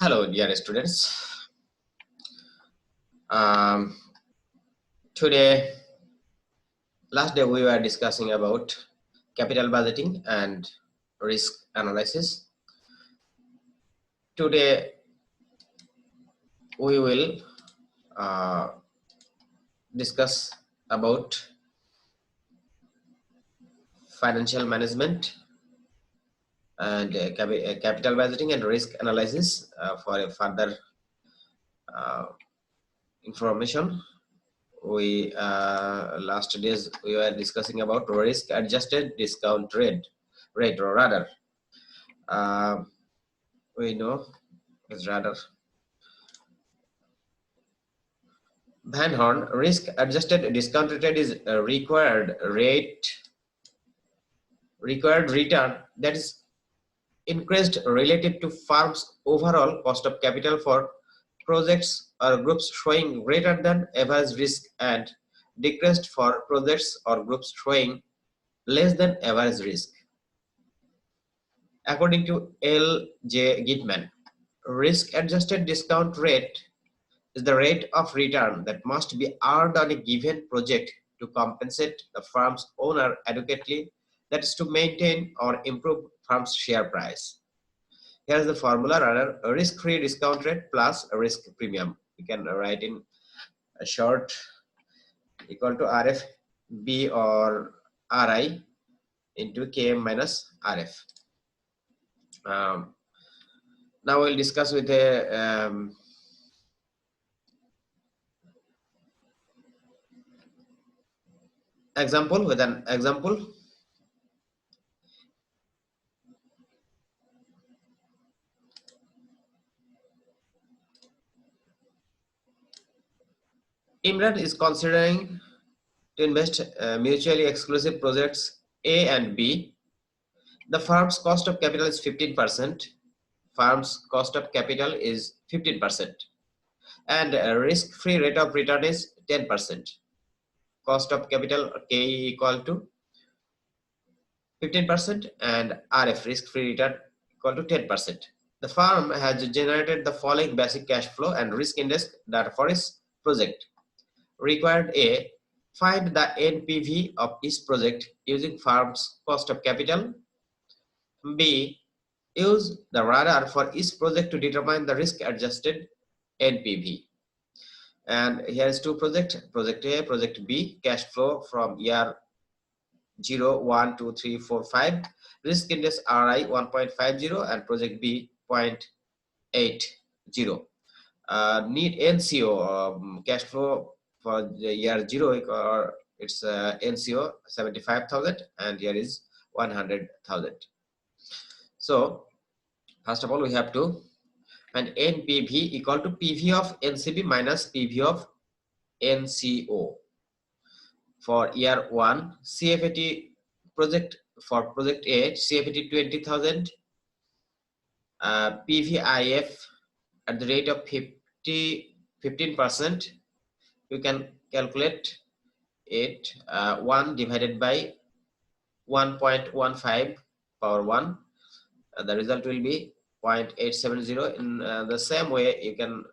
Hello, dear students. Um, Today, last day we were discussing about capital budgeting and risk analysis. Today, we will discuss about financial management and capital budgeting and risk analysis for a further uh, information. We last days we were discussing about risk adjusted discount rate or rather we know is rather Van Horn risk adjusted discount rate is a required return that is increased relative to firm's overall cost of capital for projects or groups showing greater than average risk and decreased for projects or groups showing less than average risk. According to L. J. Gitman, risk adjusted discount rate is the rate of return that must be earned on a given project to compensate the firm's owner adequately, that is to maintain or improve firm's share price. Here's the formula, rather a risk-free discount rate plus a risk premium. We can write in a short equal to RF B or RI into KM minus RF. Now we'll discuss with a example with an example. Imran is considering to invest mutually exclusive projects A and B. The firm's cost of capital is 15%. Firm's cost of capital is 15%. And risk-free rate of return is 10%. Cost of capital K equal to 15% and RF risk-free return equal to 10%. The firm has generated the following basic cash flow and risk index data for its project. Required A, find the NPV of each project using firm's cost of capital. B, use the radar for each project to determine the risk-adjusted NPV. And here's two projects, project A, project B, cash flow from year 0, 1, 2, 3, 4, 5, risk index RI 1.50 and project B 0.80. Need NCO cash flow for the year 0 or it's NCO 75,000 and here is 100,000. So first of all we have to find NPV equal to PV of NCB minus PV of NCO. For year 1 CFAT project, for project A CFAT 20,000, PVIF at the rate of 15%. You can calculate it 1 divided by 1.15 power 1. The result will be 0.870. In the same way, you can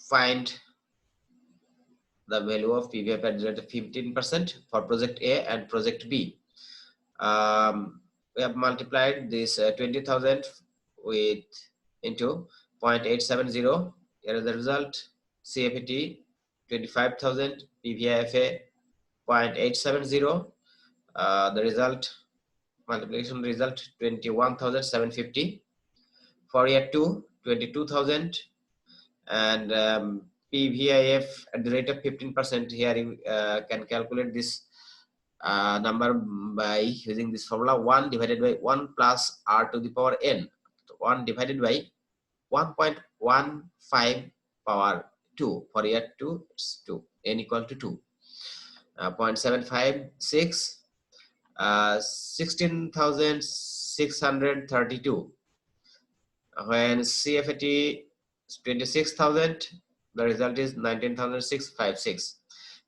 find the value of PVF at the rate of 15% for project A and project B. We have multiplied this 20,000 with into 0.870. Here is the result. CFAT 25,000, PVIFA 0.870. The result, multiplication result 21,750. For year 2, 22,000 and PVIF at the rate of 15%. Here you can calculate this number by using this formula 1 divided by 1 plus r to the power n. 1 divided by 1.15 power 2. For year 2 it's 2, n equal to 2. 0.756, 16,632. When CFAT is 26,000, the result is 19,656.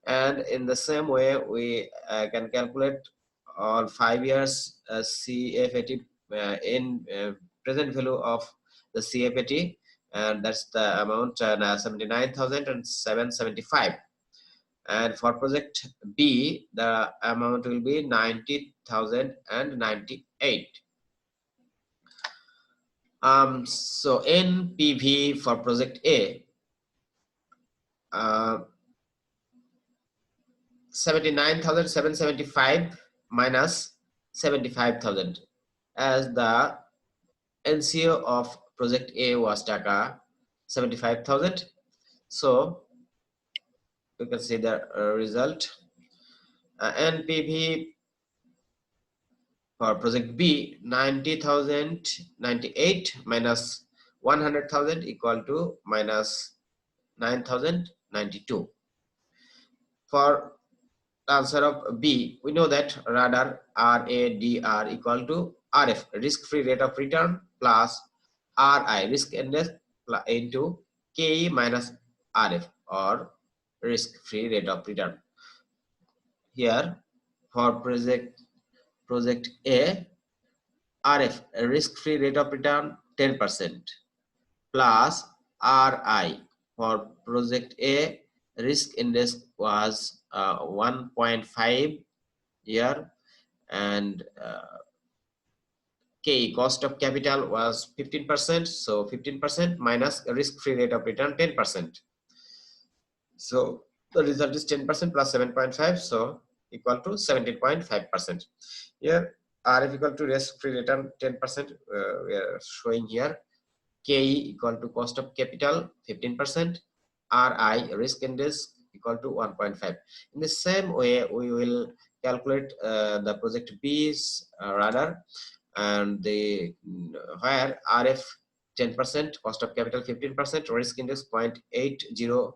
And in the same way, we can calculate all 5 years CFAT in present value of the CFAT, and that's the amount 79,775. And for project B, the amount will be 90,098. So NPV for project A, 79,775 minus 75,000, as the NCO of project A was Taka 75,000. So you can see the result. NPV for project B, 90,098 minus 100,000 equal to minus 9,092. For the answer of B, we know that radar RADR equal to RF, risk-free rate of return, plus RI, risk index, into KE minus RF, or risk-free rate of return. Here for project A, RF, risk-free rate of return 10%, plus RI for project A, risk index was 1.5 year, and K, cost of capital was 15%, so 15% minus risk-free rate of return 10%. So the result is 10% plus 7.5, so equal to 17.5%. Here RF equal to risk-free return 10%, we are showing here. KE equal to cost of capital 15%, RI, risk index, equal to 1.5. In the same way, we will calculate the project B's radar, and the where RF 10%, cost of capital 15%, risk index 0.80,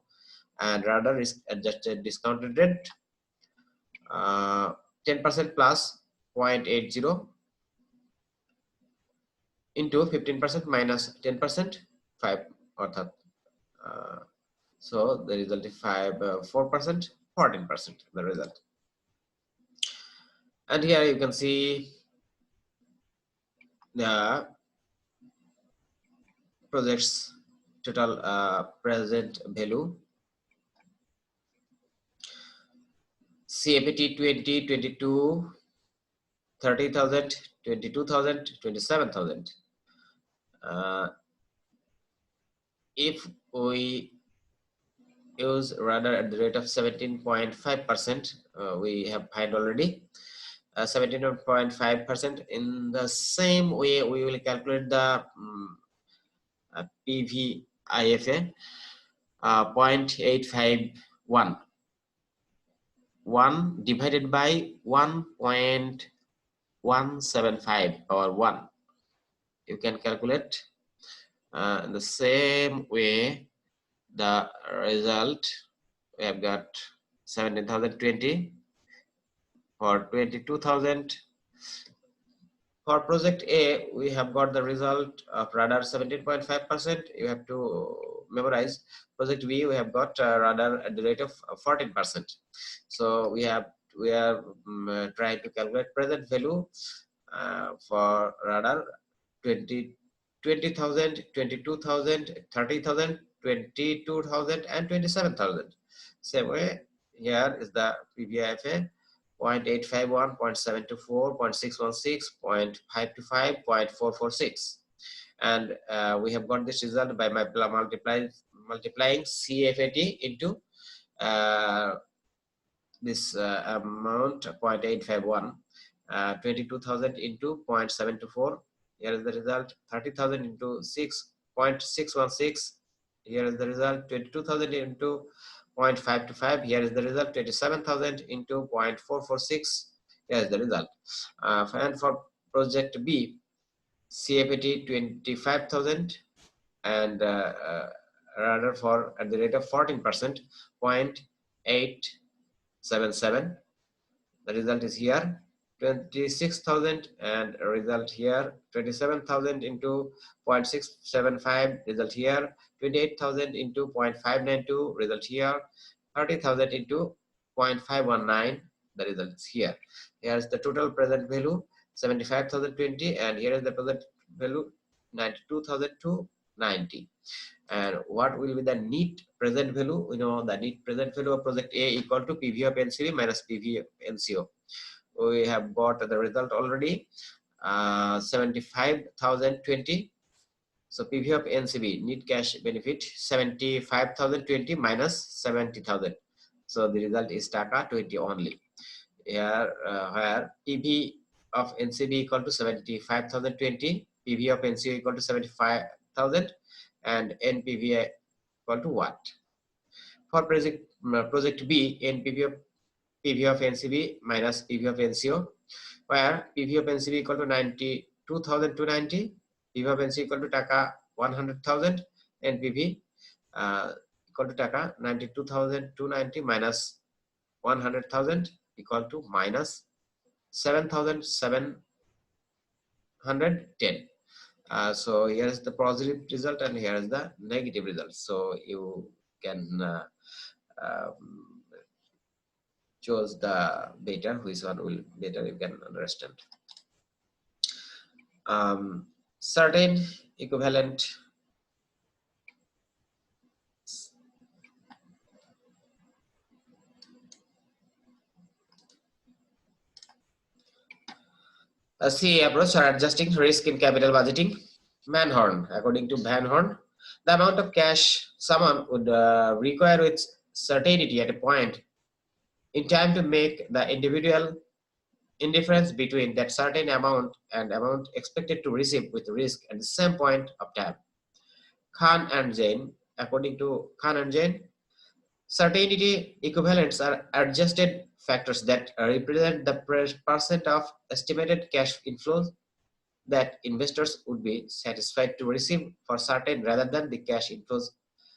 and radar risk adjusted discounted rate 10% plus 0.80 into 15% minus 10%, 5, অর্থাৎ so the result is 4%, 14% the result. And here you can see the project's total present value. CFAT 20, 22, 30,000, 22,000, 27,000. If we use radar at the rate of 17.5%, we have find already 17.5%. In the same way, we will calculate the PVIFA 0.851. 1 divided by 1.175 or 1. You can calculate in the same way. The result, we have got 17,020 for 22,000. For project A, we have got the result of radar 17.5%. You have to memorize. Project B, we have got radar at the rate of 14%. So we are trying to calculate present value for radar 20,000, 22,000, 30,000, 22,000, and 27,000. Same way, here is the PVIFA 0.851, 0.724, 0.616, 0.525, 0.446. And we have got this result by multiplying CFAT into this amount 0.851, 22,000 into 0.724. Here is the result. 30,000 into 6.616. Here is the result. 22,000 into 0.525. Here is the result. 27,000 into 0.446. Here is the result. And for project B, CFAT 25,000 and rather for at the rate of 14%, 0.877. The result is here. 26,000 and result here. 27,000 into 0.675, result here. 28,000 into 0.592, result here. 30,000 into 0.519, the result is here. Here is the total present value 75,020, and here is the present value 92,000 to 90. And what will be the net present value? We know the net present value of project A equal to PV of NCV minus PV of NCO. We have got the result already, 75,020. So PV of NCV, net cash benefit, 75,020 minus 70,000. So the result is Taka 20 only. Here, where PV of NCV equal to 75,020, PV of NCO equal to 75,000, and NPV equal to what? For project B, PV of NCV minus PV of NCO, where PV of NCV equal to 92,290, PV of NCO equal to Taka 100,000, and PV equal to Taka 92,290 minus 100,000 equal to minus 7,710. So here is the positive result and here is the negative result. So you can choose the better, which one will better you can understand. Certain equivalent CA approach for adjusting risk in capital budgeting. Van according to Van Horn, the amount of cash someone would require with certainty at a point in time to make the individual indifference between that certain amount and amount expected to receive with risk at the same point of time. Khan and Jain, according to Khan and Jain, certainty equivalents are adjusted factors that represent the percent of estimated cash inflows that investors would be satisfied to receive for certain rather than the cash inflows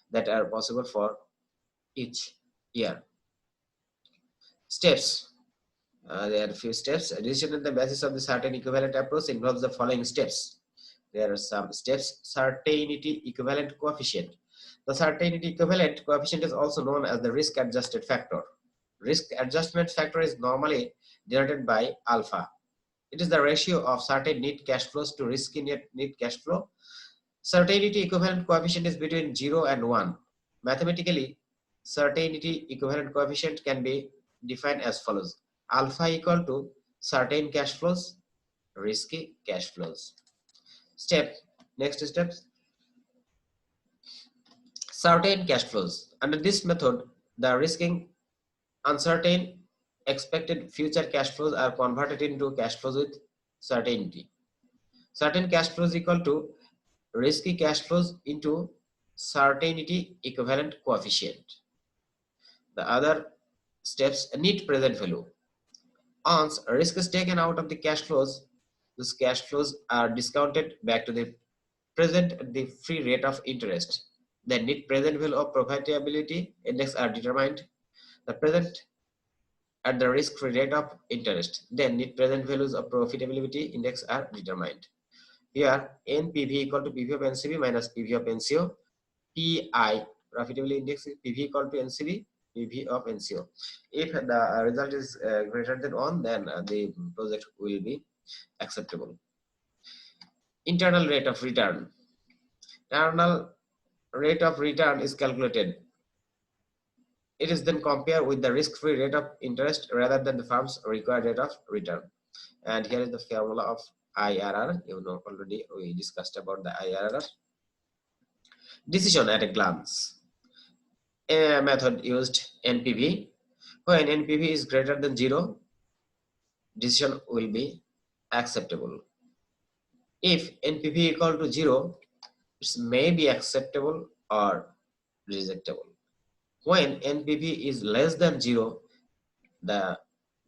that are possible for each year. Steps. There are a few steps. Decision on the basis of the certain equivalent approach involves the following steps. There are some steps. Certainty equivalent coefficient. The certainty equivalent coefficient is also known as the risk adjusted factor. Risk adjustment factor is normally denoted by alpha. It is the ratio of certain net cash flows to risky net cash flow. Certainty equivalent coefficient is between 0 and 1. Mathematically, certainty equivalent coefficient can be defined as follows. Alpha equal to certain cash flows, risky cash flows. Next steps. Certain cash flows. Under this method, the risking uncertain expected future cash flows are converted into cash flows with certainty. Certain cash flows equal to risky cash flows into certainty equivalent coefficient. The other steps, net present value. Once risk is taken out of the cash flows, these cash flows are discounted back to the present at the free rate of interest. The net present value of profitability index are determined. The present at the risk-free rate of interest. Then net present values of profitability index are determined. Here NPV equal to PV of NCV minus PV of NCO. PI profitability index is PV equal to NCV, PV of NCO. If the result is greater than 1, then the project will be acceptable. Internal rate of return. Internal rate of return is calculated. It is then compared with the risk-free rate of interest rather than the firm's required rate of return. And here is the formula of IRR. You know already we discussed about the IRR. Decision at a glance. A method used NPV. When NPV is greater than 0, decision will be acceptable. If NPV equal to 0, it may be acceptable or rejectable. When NPV is less than 0, the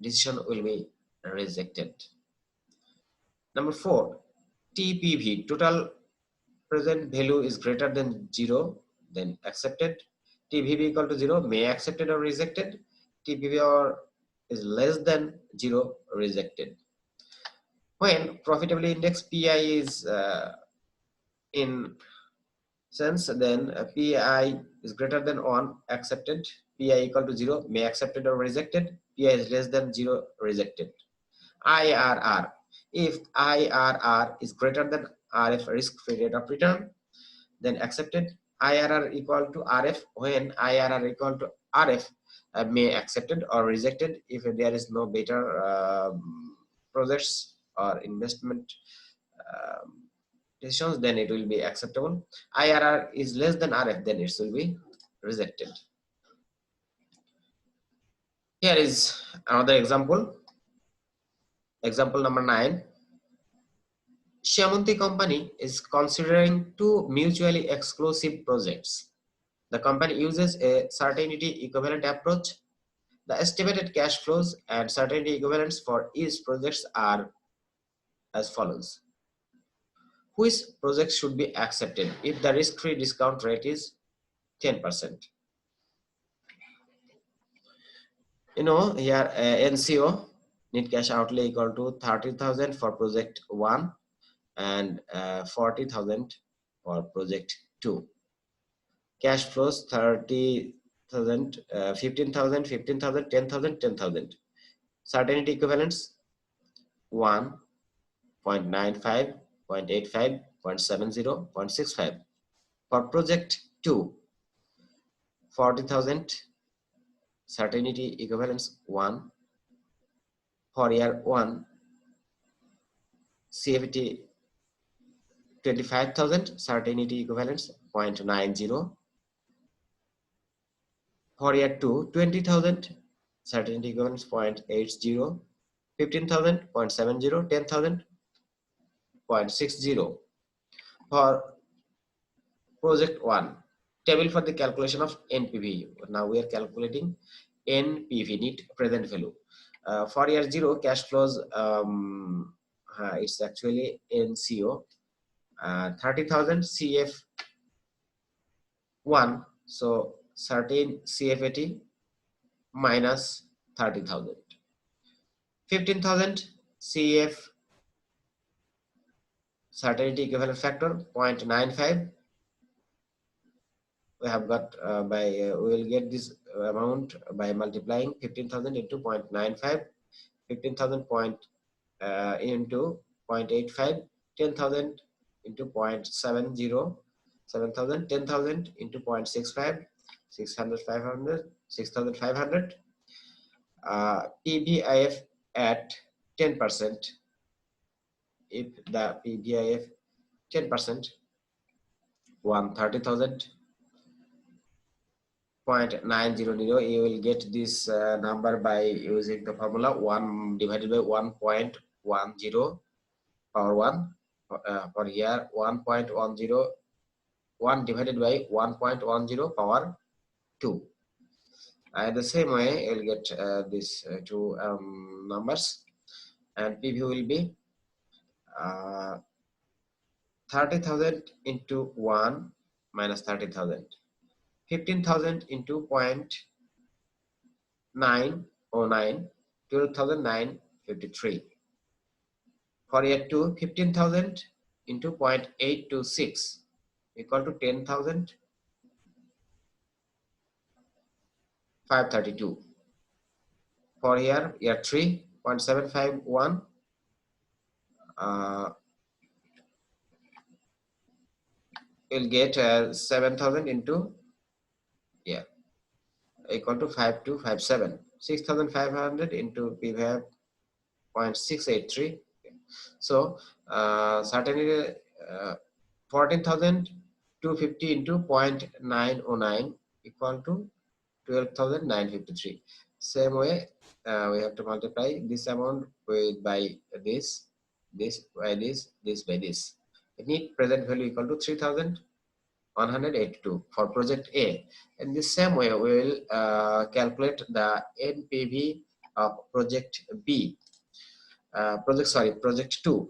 decision will be rejected. Number 4, TPV, total present value is greater than 0, then accepted. TPV equal to 0, may accepted or rejected. TPV or is less than 0, rejected. When profitability index PI is in sense, then PI is greater than 1, accepted. PI equal to 0, may accepted or rejected. PI is less than 0, rejected. IRR. If IRR is greater than RF risk-free rate of return, then accepted. IRR equal to RF when IRR equal to RF may accepted or rejected if there is no better projects or investment decisions, then it will be acceptable. IRR is less than RF, then it will be rejected. Here is another example. Example number 9. Shyamunti company is considering two mutually exclusive projects. The company uses a certainty equivalent approach. The estimated cash flows and certainty equivalents for each projects are as follows. Which project should be accepted if the risk-free discount rate is 10%? You know, here NCO, net cash outlay equal to 30,000 for project 1 and 40,000 for project 2. Cash flows 30,000, 15,000, 15,000, 10,000, 10,000. Certainty equivalents 1, 0.95, 0.85, 0.70, 0.65. For project 2, 40,000 certainty equivalents 1. For year 1, CFT 25,000 certainty equivalents 0.90. For year 2, 20,000 certainty equivalents 0.80, 15,000 0.70, 10,000 0.60. For project 1, table for the calculation of NPV. Now we are calculating NPV, net present value. For year 0, cash flows, it's actually NCO, 30,000 CF1, so certain CFAT minus 30,000. 15,000 CF certainty equivalent factor 0.95. We have got we will get this amount by multiplying 15,000 into 0.95, 15,000 into 0.85, 10,000 into 0.70, 7,000, 10,000 into 0.65, 600, 500, 6,500. PVIF at 10%. If the PVIF 10%, 130,000. 0.900, you will get this number by using the formula 1 divided by 1.10 power 1 for here 1.10, 1 divided by 1.10 power 2. The same way you'll get these two numbers, and PV will be 30,000 into 1 minus 30,000. 15,000 into 0.909, 12,953. For year 2, 15,000 into 0.826 equal to 10,532. For year 3, 0.751, you'll get 7,000 into equal to 5257. 6,500 into PVAP 0.683. So certainly 14,250 into 0.909 equal to 12,953. Same way we have to multiply this amount with by this by this by this. Net present value equal to 3,182 for project A. In the same way, we will calculate the NPV of project B. Project 2.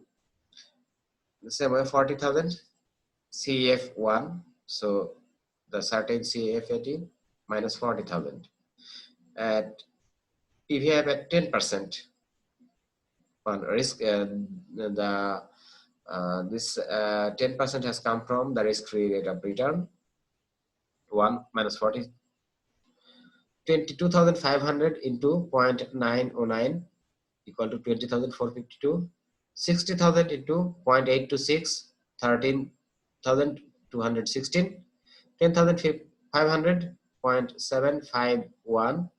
The same way, 40,000 CF1. So the certain CFAT minus 40,000. At PVF at 10%. On risk, this 10% has come from the risk-free rate of return. 1 minus 40. 22,500 into 0.909 equal to 20,452. 60,000 into 0.826 13,216, 10,500.751,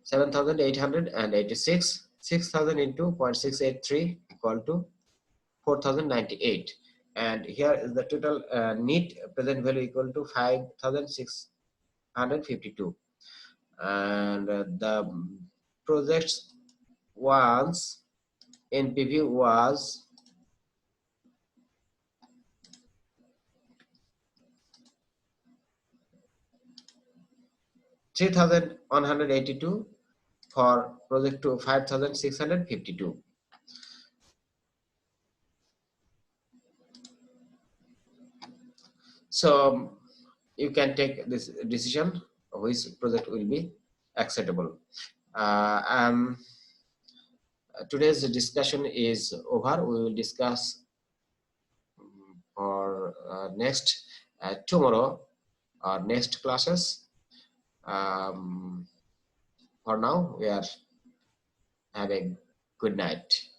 7,886, 6,000 into 0.683 equal to 4,098. And here is the total net present value equal to 5,652. And the projects once NPV was 3,182, for project 2 5,652. So you can take this decision which project will be acceptable. Today's discussion is over. We will discuss for next tomorrow or next classes. For now, we are having good night.